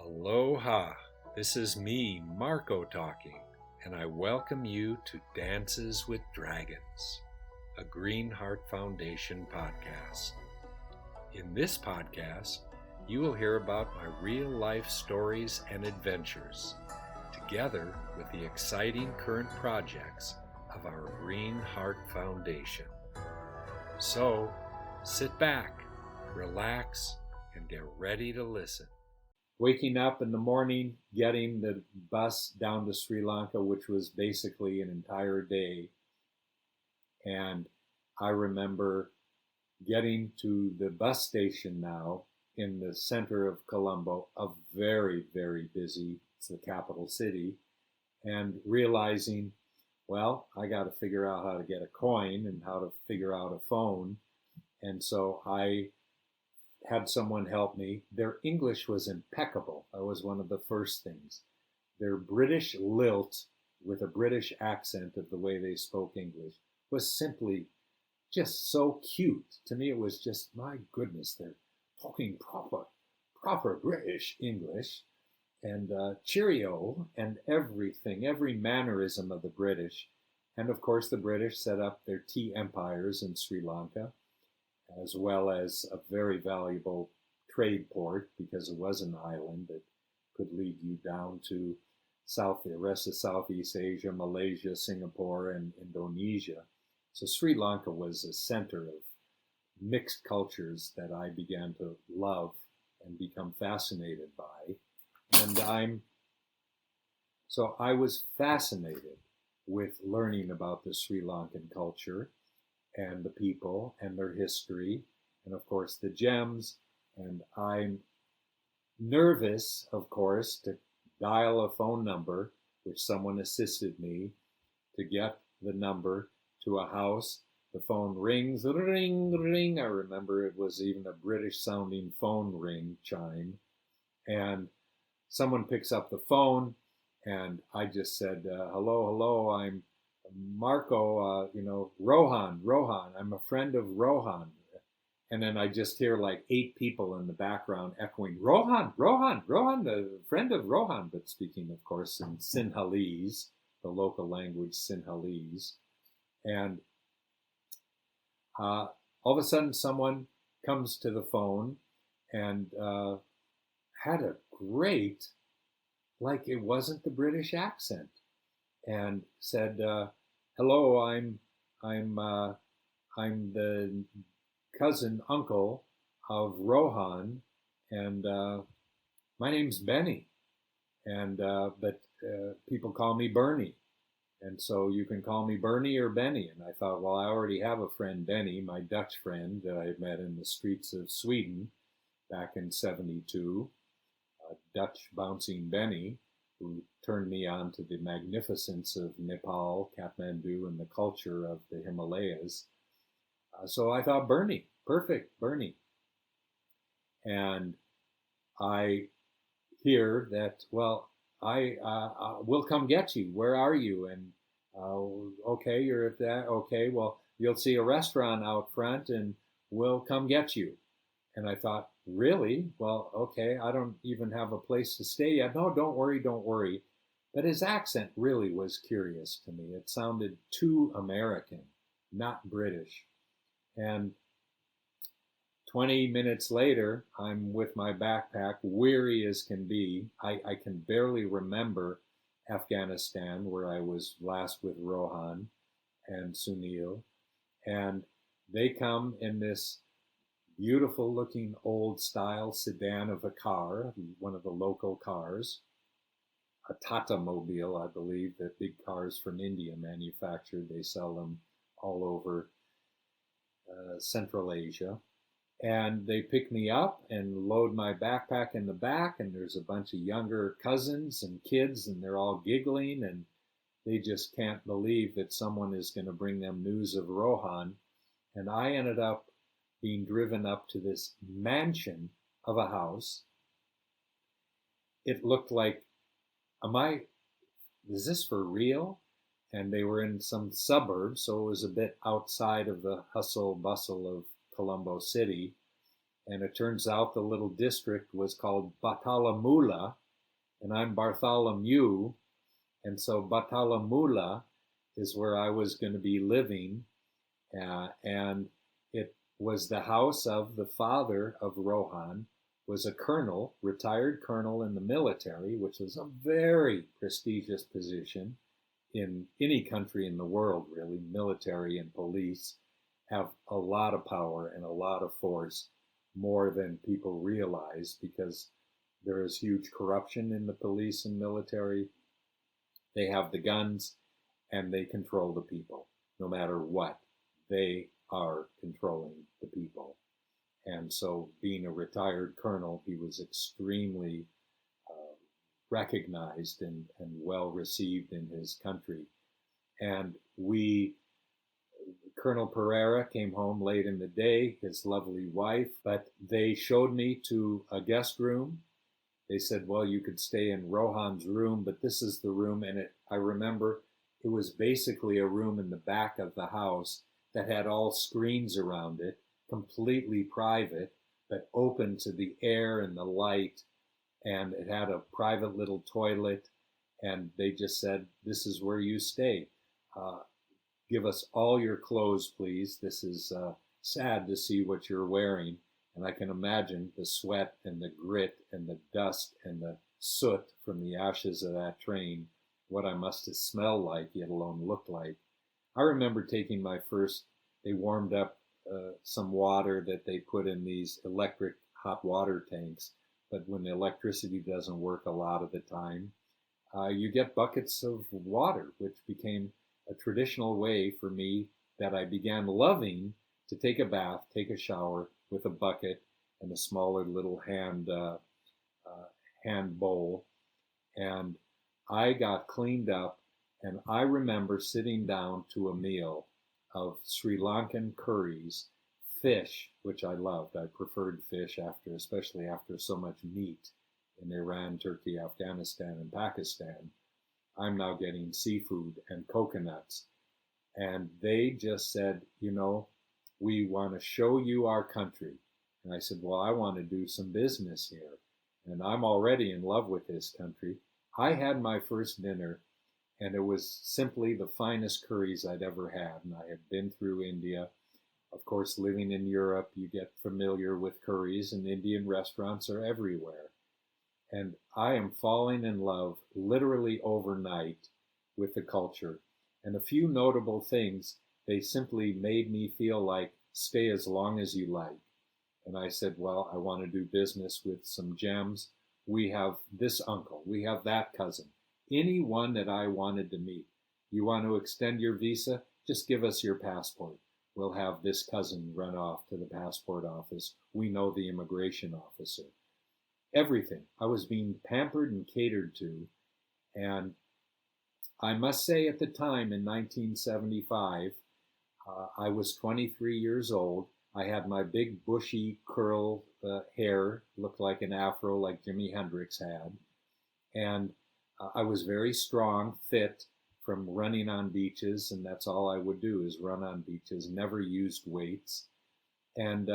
Aloha, this is me, MarkO, talking, and I welcome you to Dances with Dragons, a GreenHeart Foundation podcast. In this podcast, you will hear about my real-life stories and adventures, together with the exciting current projects of our GreenHeart Foundation. So, sit back, relax, and get ready to listen. Waking up in the morning, getting the bus down to Sri Lanka, which was basically an entire day. And I remember getting to the bus station now in the center of Colombo, a very, very busy, it's the capital city, and realizing, well, I got to figure out how to get a coin and how to figure out a phone. And so I had someone help me. Their English was impeccable. That was one of the first things. Their British lilt with a British accent of the way they spoke English was simply just so cute. To me, it was just, my goodness, they're talking proper British English, and cheerio and everything, every mannerism of the British. And of course, the British set up their tea empires in Sri Lanka, as well as a very valuable trade port, because it was an island that could lead you down to the rest of Southeast Asia, Malaysia, Singapore, and Indonesia. So Sri Lanka was a center of mixed cultures that I began to love and become fascinated by. And I was fascinated with learning about the Sri Lankan culture and the people and their history, and of course the gems. And I'm nervous, of course, to dial a phone number, which someone assisted me to get the number to a house. The phone rings, ring, ring. I remember it was even a British sounding phone ring chime. And someone picks up the phone, and I just said, hello, I'm MarkO, Rohan, I'm a friend of Rohan. And then I just hear like 8 people in the background echoing, Rohan, the friend of Rohan, but speaking, of course, in Sinhalese, the local language Sinhalese. And all of a sudden, someone comes to the phone and had a great, like it wasn't the British accent, and said, "Hello, I'm the uncle of Rohan, and my name's Benny, and but people call me Bernie, and so you can call me Bernie or Benny." And I thought, well, I already have a friend, Benny, my Dutch friend that I met in the streets of Sweden back in '72, Dutch bouncing Benny, who turned me on to the magnificence of Nepal, Kathmandu, and the culture of the Himalayas. So I thought, Bernie, perfect, Bernie. And I hear that, well, I will come get you. Where are you? And okay, you're at that. Okay, well, you'll see a restaurant out front, and we'll come get you. And I thought, really? Well, okay, I don't even have a place to stay yet. No, don't worry. But his accent really was curious to me. It sounded too American, not British. And 20 minutes later, I'm with my backpack, weary as can be. I can barely remember Afghanistan, where I was last with Rohan and Sunil. And they come in this beautiful looking old style sedan of a car, one of the local cars, a Tata Mobile, I believe, that big cars from India manufactured. They sell them all over Central Asia. And they pick me up and load my backpack in the back, and there's a bunch of younger cousins and kids, and they're all giggling, and they just can't believe that someone is going to bring them news of Rohan. And I ended up being driven up to this mansion of a house. It looked like, is this for real? And they were in some suburbs, so it was a bit outside of the hustle bustle of Colombo City. And it turns out the little district was called Batalamula, and I'm Bartholomew. And so Batalamula is where I was going to be living. And it was the house of the father of Rohan, was a colonel, retired colonel in the military, which was a very prestigious position in any country in the world, really. Military and police have a lot of power and a lot of force, more than people realize, because there is huge corruption in the police and military. They have the guns and they control the people. No matter what, they are controlling the people. And so, being a retired colonel, he was extremely recognized and well received in his country. And Colonel Pereira came home late in the day, his lovely wife, but they showed me to a guest room. They said, well, you could stay in Rohan's room, but this is the room. And I remember it was basically a room in the back of the house that had all screens around it, completely private, but open to the air and the light. And it had a private little toilet. And they just said, this is where you stay. Give us all your clothes, please. This is sad to see what you're wearing. And I can imagine the sweat and the grit and the dust and the soot from the ashes of that train, what I must have smelled like, yet alone looked like. I remember taking they warmed up some water that they put in these electric hot water tanks. But when the electricity doesn't work a lot of the time, you get buckets of water, which became a traditional way for me that I began loving to take a bath, take a shower with a bucket and a smaller little hand bowl. And I got cleaned up, and I remember sitting down to a meal of Sri Lankan curries, fish, which I loved. I preferred fish especially after so much meat in Iran, Turkey, Afghanistan, and Pakistan. I'm now getting seafood and coconuts. And they just said, we want to show you our country. And I said, well, I want to do some business here. And I'm already in love with this country. I had my first dinner, and it was simply the finest curries I'd ever had. And I had been through India. Of course, living in Europe, you get familiar with curries, and Indian restaurants are everywhere. And I am falling in love literally overnight with the culture. And a few notable things, they simply made me feel like, stay as long as you like. And I said, well, I want to do business with some gems. We have this uncle, we have that cousin, anyone that I wanted to meet. You want to extend your visa? Just give us your passport. We'll have this cousin run off to the passport office. We know the immigration officer. Everything. I was being pampered and catered to. And I must say, at the time in 1975, I was 23 years old. I had my big bushy curl hair, looked like an afro like Jimi Hendrix had. And I was very strong, fit from running on beaches, and that's all I would do is run on beaches, never used weights. And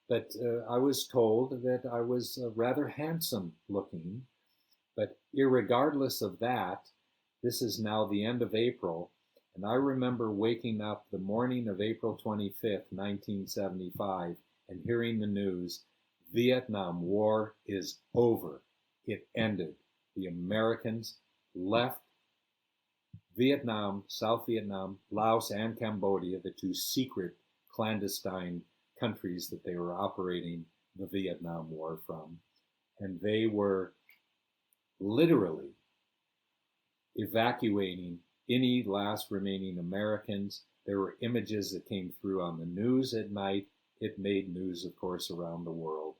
but I was told that I was rather handsome looking. But irregardless of that, this is now the end of April, and I remember waking up the morning of April 25th, 1975, and hearing the news, Vietnam War is over. It ended. The Americans left Vietnam, South Vietnam, Laos, and Cambodia, the two secret clandestine countries that they were operating the Vietnam War from. And they were literally evacuating any last remaining Americans. There were images that came through on the news at night. It made news, of course, around the world.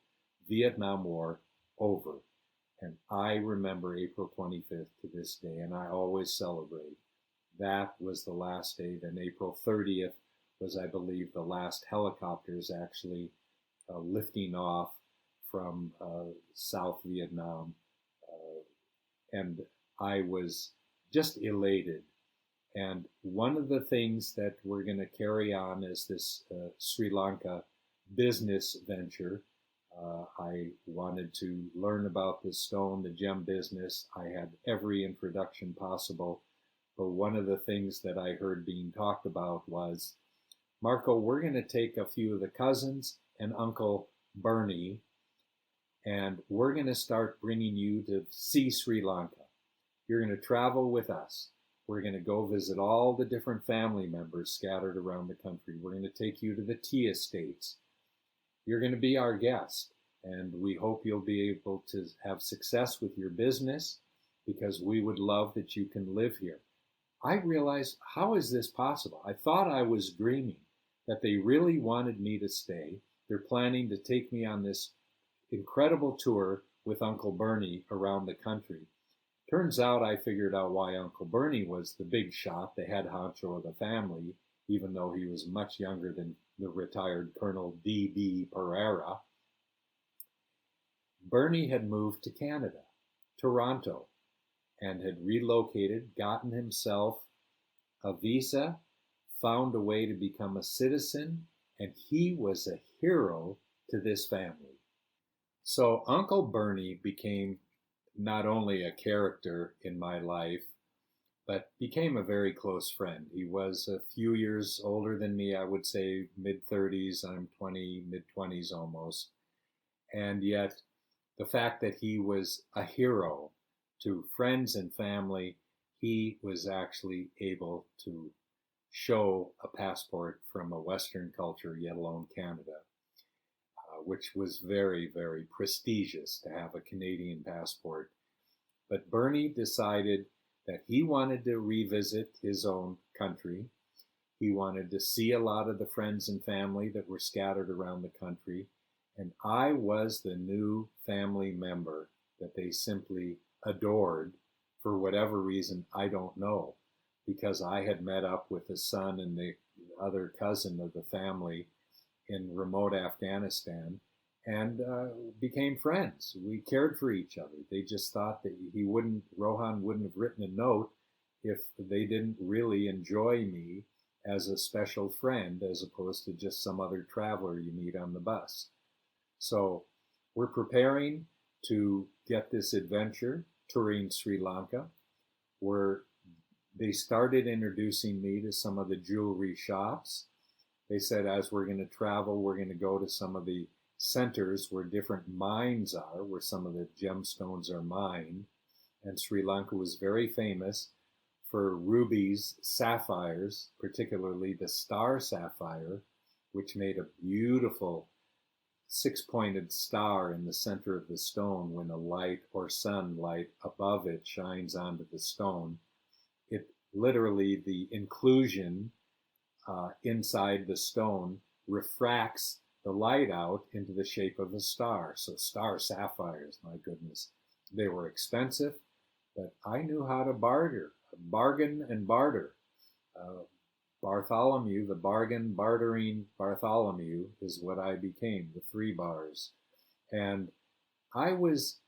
Vietnam War over. And I remember April 25th to this day, and I always celebrate. That was the last day. Then April 30th was, I believe, the last helicopters actually lifting off from South Vietnam. And I was just elated. And one of the things that we're going to carry on is this Sri Lanka business venture. I wanted to learn about the stone, the gem business. I had every introduction possible. But one of the things that I heard being talked about was, MarkO, we're going to take a few of the cousins and Uncle Bernie, and we're going to start bringing you to see Sri Lanka. You're going to travel with us. We're going to go visit all the different family members scattered around the country. We're going to take you to the tea estates. You're going to be our guest, and we hope you'll be able to have success with your business, because we would love that you can live here. I realized, how is this possible? I thought I was dreaming, that they really wanted me to stay. They're planning to take me on this incredible tour with Uncle Bernie around the country. Turns out I figured out why Uncle Bernie was the big shot, the head honcho of the family, even though he was much younger than the retired Colonel D.B. Pereira. Bernie had moved to Canada, Toronto, and had relocated, gotten himself a visa, found a way to become a citizen, and he was a hero to this family. So Uncle Bernie became not only a character in my life, but became a very close friend. He was a few years older than me, I would say mid-30s, I'm 20, mid-20s almost. And yet the fact that he was a hero to friends and family, he was actually able to show a passport from a Western culture, yet alone Canada, which was very, very prestigious to have a Canadian passport. But Bernie decided that he wanted to revisit his own country. He wanted to see a lot of the friends and family that were scattered around the country. And I was the new family member that they simply adored for whatever reason, I don't know, because I had met up with the son and the other cousin of the family in remote Afghanistan, and became friends. We cared for each other. They just thought that Rohan wouldn't have written a note if they didn't really enjoy me as a special friend, as opposed to just some other traveler you meet on the bus. So we're preparing to get this adventure, touring Sri Lanka, where they started introducing me to some of the jewelry shops. They said, as we're going to travel, we're going to go to some of the centers where different mines are, where some of the gemstones are mined. And Sri Lanka was very famous for rubies, sapphires, particularly the star sapphire, which made a beautiful six-pointed star in the center of the stone. When a light or sunlight above it shines onto the stone, it literally, the inclusion inside the stone refracts the light out into the shape of a star. So star sapphires, my goodness, they were expensive, but I knew how to bargain and barter. Bartholomew, the bartering Bartholomew, is what I became, the 3 bars. And I was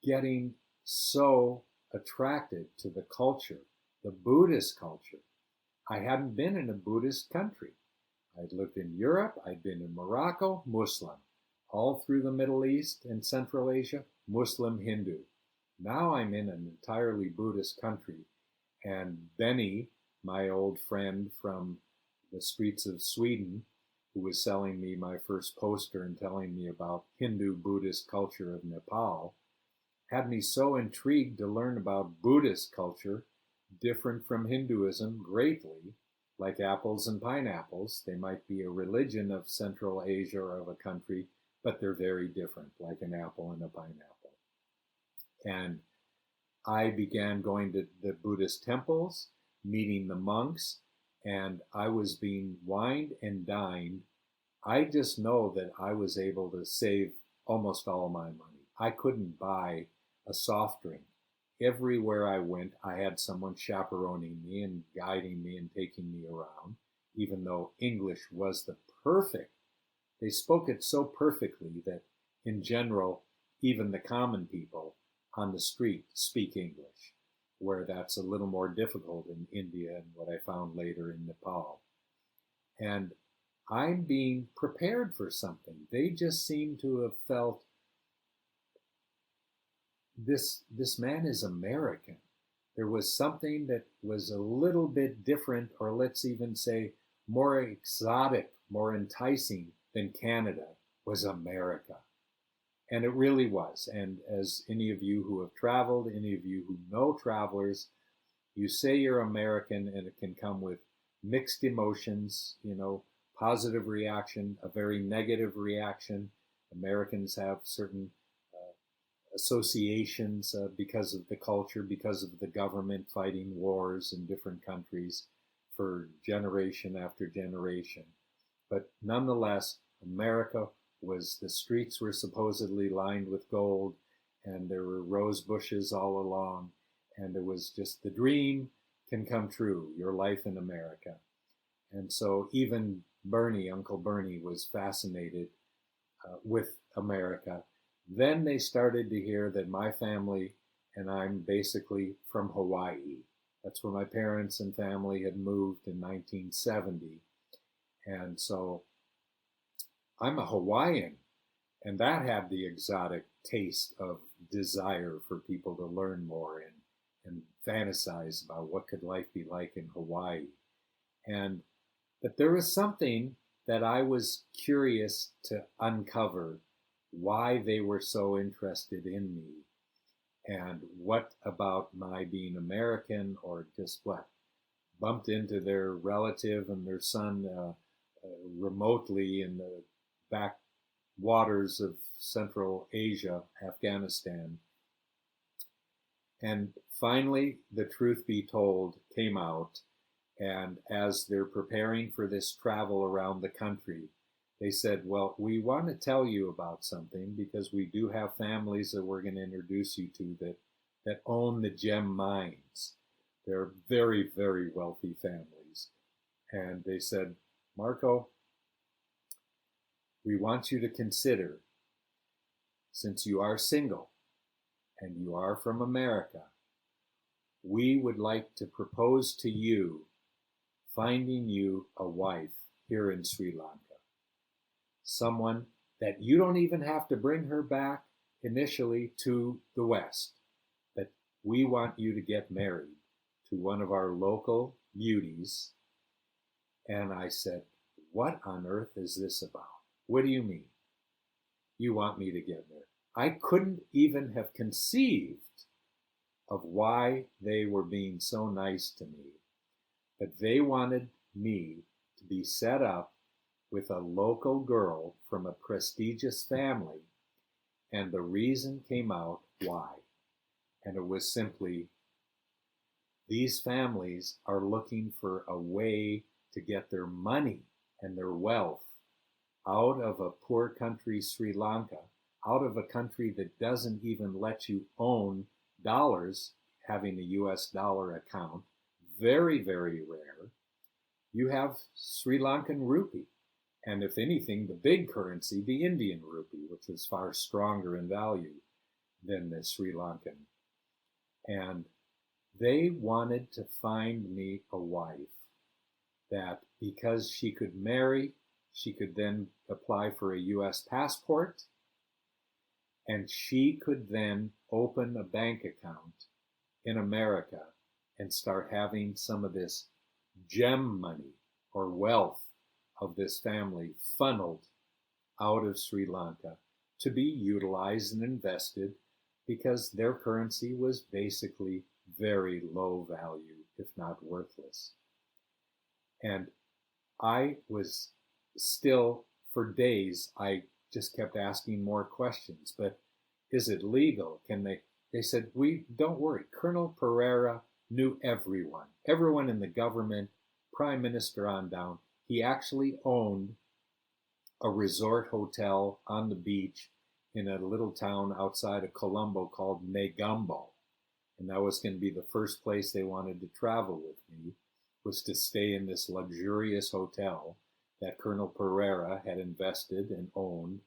getting so attracted to the culture, the Buddhist culture. I hadn't been in a Buddhist country. I'd lived in Europe, I'd been in Morocco, Muslim. All through the Middle East and Central Asia, Muslim, Hindu. Now I'm in an entirely Buddhist country. And Benny, my old friend from the streets of Sweden, who was selling me my first poster and telling me about Hindu Buddhist culture of Nepal, had me so intrigued to learn about Buddhist culture, different from Hinduism greatly. Like apples and pineapples, they might be a religion of Central Asia or of a country, but they're very different, like an apple and a pineapple. And I began going to the Buddhist temples, meeting the monks, and I was being wined and dined. I just know that I was able to save almost all my money. I couldn't buy a soft drink. Everywhere I went, I had someone chaperoning me and guiding me and taking me around, even though English was they spoke it so perfectly that in general, even the common people on the street speak English, where that's a little more difficult in India and what I found later in Nepal. And I'm being prepared for something. They just seem to have felt this man is American. There was something that was a little bit different, or let's even say more exotic, more enticing than Canada was America. And it really was. And as any of you who have traveled, any of you who know travelers, you say you're American and it can come with mixed emotions, positive reaction, a very negative reaction. Americans have certain associations because of the culture, because of the government fighting wars in different countries for generation after generation. But nonetheless, America was, the streets were supposedly lined with gold, and there were rose bushes all along, and it was just the dream can come true, your life in America. And so even Bernie, Uncle Bernie, was fascinated with America. Then they started to hear that my family, and I'm basically from Hawaii. That's where my parents and family had moved in 1970. And so I'm a Hawaiian, and that had the exotic taste of desire for people to learn more and fantasize about what could life be like in Hawaii. But there was something that I was curious to uncover, why they were so interested in me, and what about my being American, or just what, bumped into their relative and their son remotely in the backwaters of Central Asia, Afghanistan. And finally, the truth be told came out. And as they're preparing for this travel around the country, they said, well, we want to tell you about something because we do have families that we're going to introduce you to that own the gem mines. They're very, very wealthy families. And they said, MarkO, we want you to consider, since you are single and you are from America, we would like to propose to you finding you a wife here in Sri Lanka. Someone that you don't even have to bring her back initially to the West, but we want you to get married to one of our local beauties. And I said, what on earth is this about? What do you mean? You want me to get married? I couldn't even have conceived of why they were being so nice to me. But they wanted me to be set up with a local girl from a prestigious family. And the reason came out why. And it was simply, these families are looking for a way to get their money and their wealth out of a poor country, Sri Lanka, out of a country that doesn't even let you own dollars, having a US dollar account, very, very rare. You have Sri Lankan rupee, and if anything, the big currency, the Indian rupee, which is far stronger in value than the Sri Lankan. And they wanted to find me a wife that, because she could marry, she could then apply for a US passport, and she could then open a bank account in America and start having some of this gem money or wealth of this family funneled out of Sri Lanka to be utilized and invested, because their currency was basically very low value, if not worthless. And I was still, for days, I just kept asking more questions. But is it legal? Can they said, don't worry. Colonel Pereira knew everyone in the government, prime minister on down. He actually owned a resort hotel on the beach in a little town outside of Colombo called Negombo. And that was going to be the first place they wanted to travel with me, was to stay in this luxurious hotel that Colonel Pereira had invested and owned,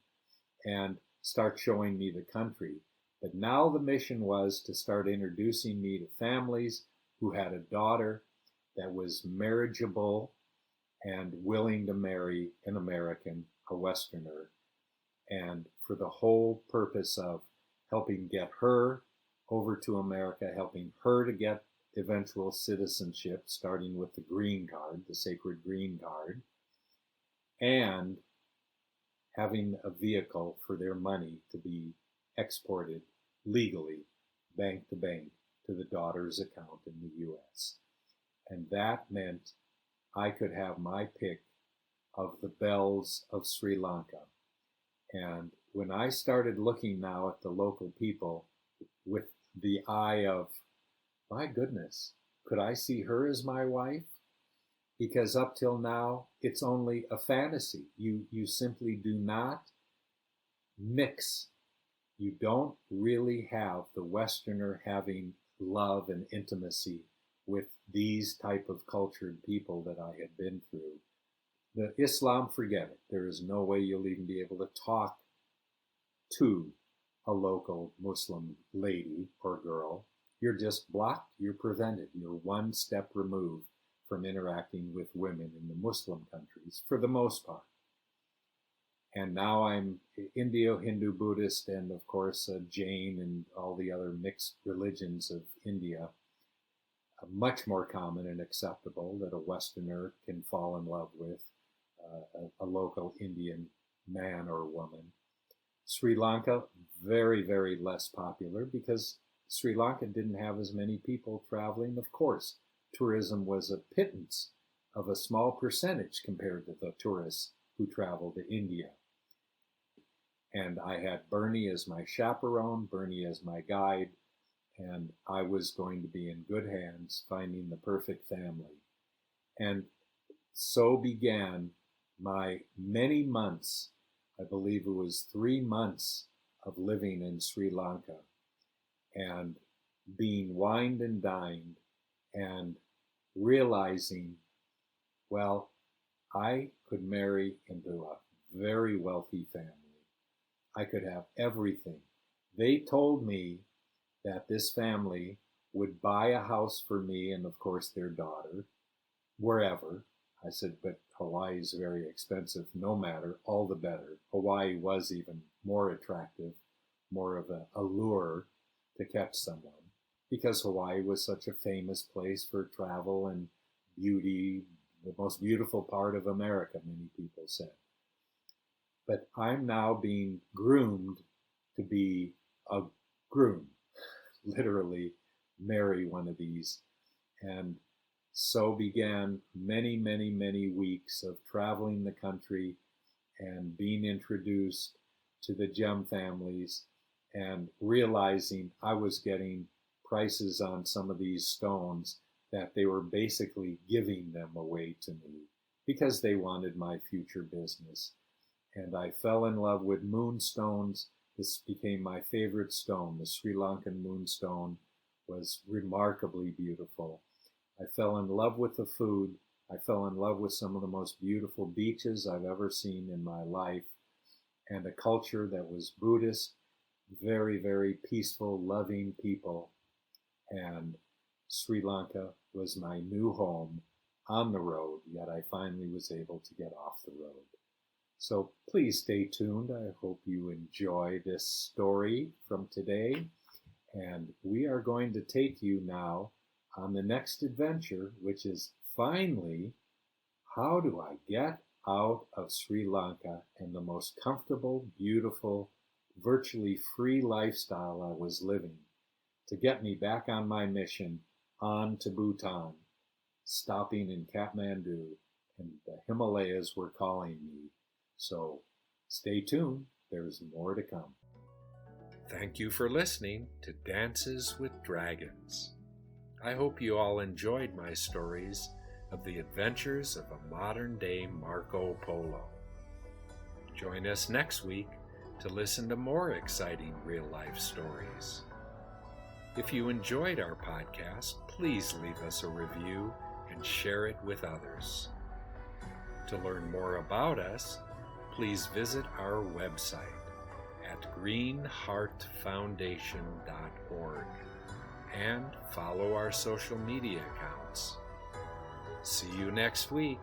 and start showing me the country. But now the mission was to start introducing me to families who had a daughter that was marriageable and willing to marry an American, a Westerner, and for the whole purpose of helping get her over to America, helping her to get eventual citizenship, starting with the green card, the sacred green card, and having a vehicle for their money to be exported legally, bank to bank, to the daughter's account in the U.S. And that meant I could have my pick of the belles of Sri Lanka. And when I started looking now at the local people with the eye of, my goodness, could I see her as my wife? Because up till now, it's only a fantasy. You simply do not mix. You don't really have the Westerner having love and intimacy with these type of cultured people that I had been through. The Islam, forget it. There is no way you'll even be able to talk to a local Muslim lady or girl. You're just blocked. You're prevented. You're one step removed from interacting with women in the Muslim countries for the most part. And now I'm Indio, Hindu, Buddhist, and of course Jain and all the other mixed religions of India. Much more common and acceptable that a Westerner can fall in love with a local Indian man or woman. Sri Lanka, very, very less popular because Sri Lanka didn't have as many people traveling. Of course, tourism was a pittance of a small percentage compared to the tourists who travel to India. And I had Bernie as my chaperone, Bernie as my guide, and I was going to be in good hands finding the perfect family. And so began my many months, I believe it was 3 months of living in Sri Lanka and being wined and dined and realizing, well, I could marry into a very wealthy family. I could have everything. They told me that this family would buy a house for me and, of course, their daughter, wherever. I said, but Hawaii is very expensive. No matter, all the better. Hawaii was even more attractive, more of an allure to catch someone, because Hawaii was such a famous place for travel and beauty, the most beautiful part of America, many people said. But I'm now being groomed to be a groom, literally marry one of these. And so began many, many, many weeks of traveling the country and being introduced to the gem families and realizing I was getting prices on some of these stones that they were basically giving them away to me because they wanted my future business. And I fell in love with moonstones. This became my favorite stone. The Sri Lankan moonstone was remarkably beautiful. I fell in love with the food. I fell in love with some of the most beautiful beaches I've ever seen in my life, and a culture that was Buddhist, very, very peaceful, loving people. And Sri Lanka was my new home on the road, yet I finally was able to get off the road. So please stay tuned. I hope you enjoy this story from today. And we are going to take you now on the next adventure, which is finally, how do I get out of Sri Lanka and the most comfortable, beautiful, virtually free lifestyle I was living to get me back on my mission on to Bhutan, stopping in Kathmandu, and the Himalayas were calling me. So stay tuned, there's more to come. Thank you for listening to Dances with Dragons. I hope you all enjoyed my stories of the adventures of a modern-day MarkO Polo. Join us next week to listen to more exciting real-life stories. If you enjoyed our podcast, please leave us a review and share it with others. To learn more about us, please visit our website at greenheartfoundation.org and follow our social media accounts. See you next week.